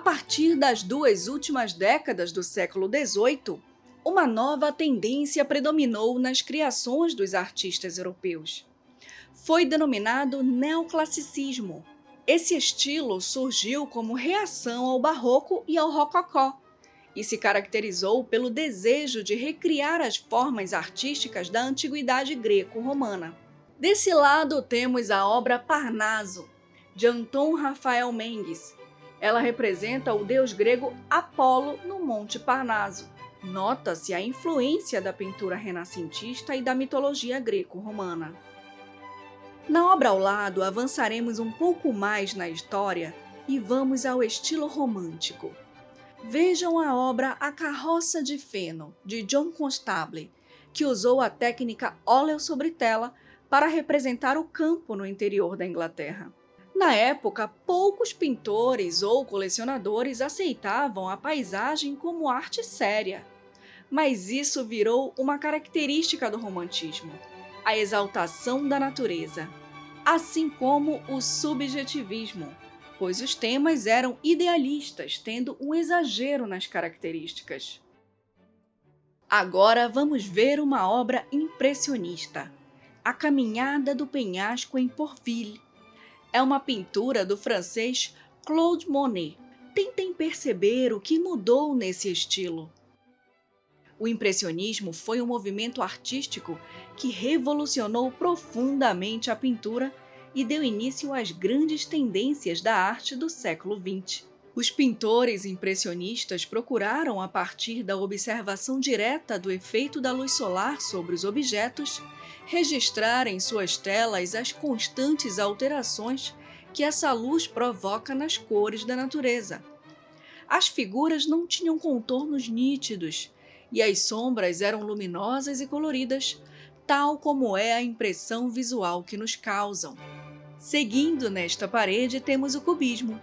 partir das duas últimas décadas do século XVIII, uma nova tendência predominou nas criações dos artistas europeus. Foi denominado neoclassicismo. Esse estilo surgiu como reação ao Barroco e ao Rococó, e se caracterizou pelo desejo de recriar as formas artísticas da antiguidade greco-romana. Desse lado temos a obra Parnaso, de Anton Rafael Mengs. Ela representa o deus grego Apolo no Monte Parnaso. Nota-se a influência da pintura renascentista e da mitologia greco-romana. Na obra ao lado, avançaremos um pouco mais na história e vamos ao estilo romântico. Vejam a obra A Carroça de Feno, de John Constable, que usou a técnica óleo sobre tela para representar o campo no interior da Inglaterra. Na época, poucos pintores ou colecionadores aceitavam a paisagem como arte séria, mas isso virou uma característica do romantismo, a exaltação da natureza, assim como o subjetivismo, pois os temas eram idealistas, tendo um exagero nas características. Agora vamos ver uma obra impressionista, A Caminhada do Penhasco em Porville. É uma pintura do francês Claude Monet. Tentem perceber o que mudou nesse estilo. O impressionismo foi um movimento artístico que revolucionou profundamente a pintura e deu início às grandes tendências da arte do século XX. Os pintores impressionistas procuraram, a partir da observação direta do efeito da luz solar sobre os objetos, registrar em suas telas as constantes alterações que essa luz provoca nas cores da natureza. As figuras não tinham contornos nítidos e as sombras eram luminosas e coloridas, tal como é a impressão visual que nos causam. Seguindo nesta parede temos o cubismo.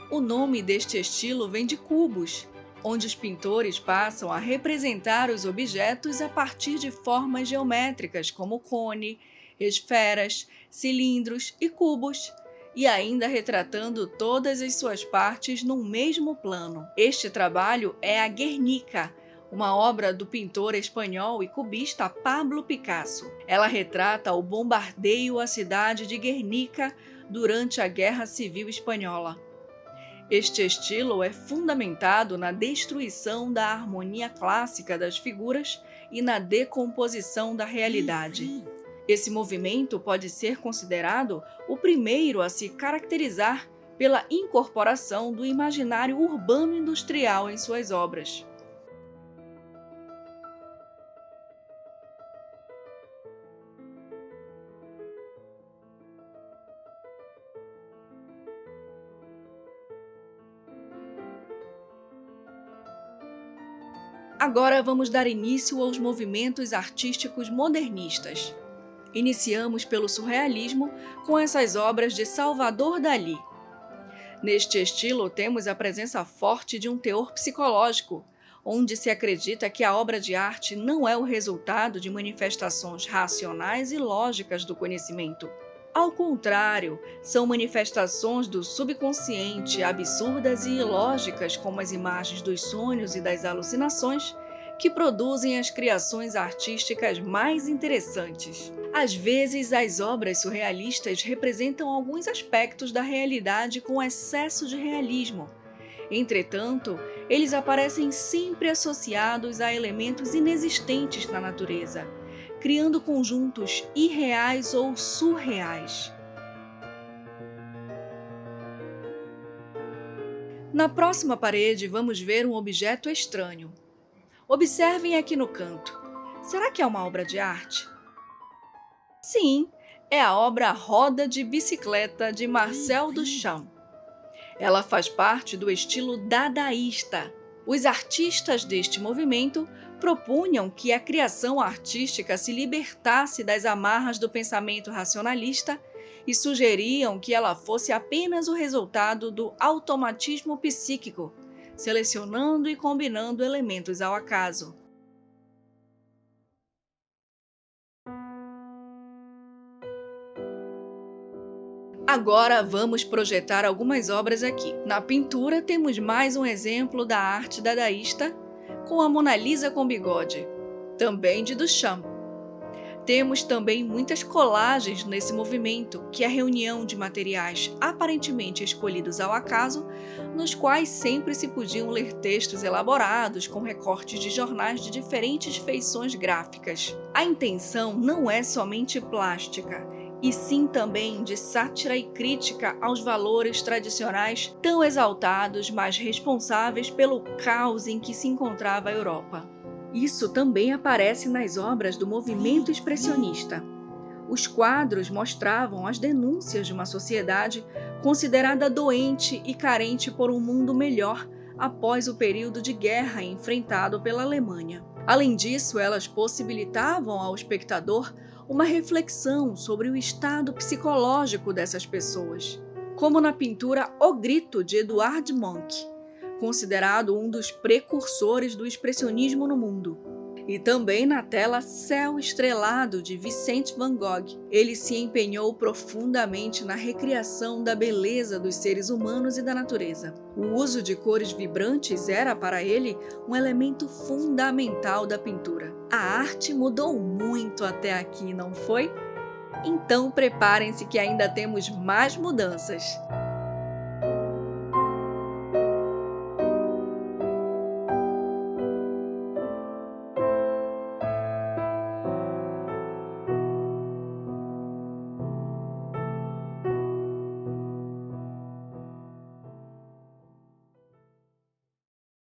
O nome deste estilo vem de cubos, onde os pintores passam a representar os objetos a partir de formas geométricas como cone, esferas, cilindros e cubos, e ainda retratando todas as suas partes num mesmo plano. Este trabalho é a Guernica, uma obra do pintor espanhol e cubista Pablo Picasso. Ela retrata o bombardeio à cidade de Guernica durante a Guerra Civil Espanhola. Este estilo é fundamentado na destruição da harmonia clássica das figuras e na decomposição da realidade. Esse movimento pode ser considerado o primeiro a se caracterizar pela incorporação do imaginário urbano-industrial em suas obras. Agora vamos dar início aos movimentos artísticos modernistas. Iniciamos pelo surrealismo com essas obras de Salvador Dalí. Neste estilo, temos a presença forte de um teor psicológico, onde se acredita que a obra de arte não é o resultado de manifestações racionais e lógicas do conhecimento. Ao contrário, são manifestações do subconsciente, absurdas e ilógicas, como as imagens dos sonhos e das alucinações, que produzem as criações artísticas mais interessantes. Às vezes, as obras surrealistas representam alguns aspectos da realidade com excesso de realismo. Entretanto, eles aparecem sempre associados a elementos inexistentes na natureza, criando conjuntos irreais ou surreais. Na próxima parede, vamos ver um objeto estranho. Observem aqui no canto. Será que é uma obra de arte? Sim, é a obra Roda de Bicicleta de Marcel Duchamp. Ela faz parte do estilo dadaísta. Os artistas deste movimento propunham que a criação artística se libertasse das amarras do pensamento racionalista e sugeriam que ela fosse apenas o resultado do automatismo psíquico, selecionando e combinando elementos ao acaso. Agora vamos projetar algumas obras aqui. Na pintura temos mais um exemplo da arte dadaísta, com a Mona Lisa com bigode, também de Duchamp. Temos também muitas colagens nesse movimento, que é a reunião de materiais aparentemente escolhidos ao acaso, nos quais sempre se podiam ler textos elaborados com recortes de jornais de diferentes feições gráficas. A intenção não é somente plástica, e sim também de sátira e crítica aos valores tradicionais tão exaltados, mas responsáveis pelo caos em que se encontrava a Europa. Isso também aparece nas obras do movimento expressionista. Os quadros mostravam as denúncias de uma sociedade considerada doente e carente por um mundo melhor após o período de guerra enfrentado pela Alemanha. Além disso, elas possibilitavam ao espectador uma reflexão sobre o estado psicológico dessas pessoas, como na pintura O Grito, de Edvard Munch, considerado um dos precursores do expressionismo no mundo. E também na tela Céu Estrelado, de Vincent van Gogh. Ele se empenhou profundamente na recriação da beleza dos seres humanos e da natureza. O uso de cores vibrantes era, para ele, um elemento fundamental da pintura. A arte mudou muito até aqui, não foi? Então preparem-se que ainda temos mais mudanças.